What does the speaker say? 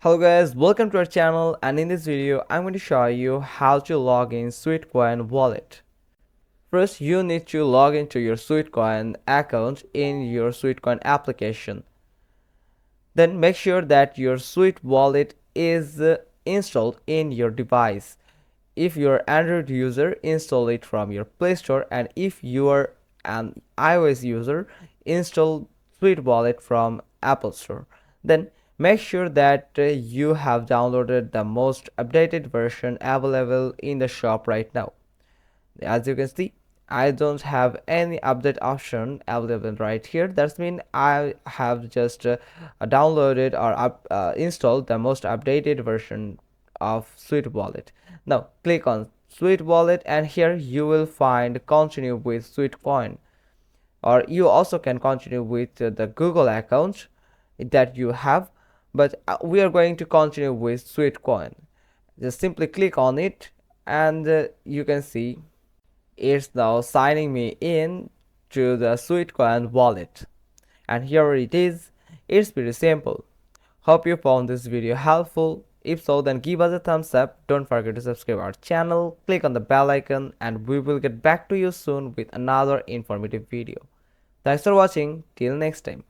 Hello guys, welcome to our channel, and in this video I'm going to show you how to log in Sweatcoin Wallet. First, you need to log into your Sweatcoin account in your Sweatcoin application. Then make sure that your Sweet Wallet is installed in your device. If you're Android user, install it from your Play Store, and if you are an iOS user, install Sweet Wallet from Apple Store. Then make sure that you have downloaded the most updated version available in the shop right now. As you can see, I don't have any update option available right here. That's mean I have just downloaded or installed the most updated version of Sweet Wallet. Now click on Sweet Wallet, and here you will find continue with Sweetcoin, or you also can continue with the Google account that you have, but we are going to continue with Sweetcoin. Just simply click on it, and you can see it's now signing me in to the Sweetcoin wallet. And here it is. It's pretty simple. Hope you found this video helpful. If so, then give us a thumbs up. Don't forget to subscribe our channel, click on the bell icon, and we will get back to you soon with another informative video. Thanks for watching. Till next time.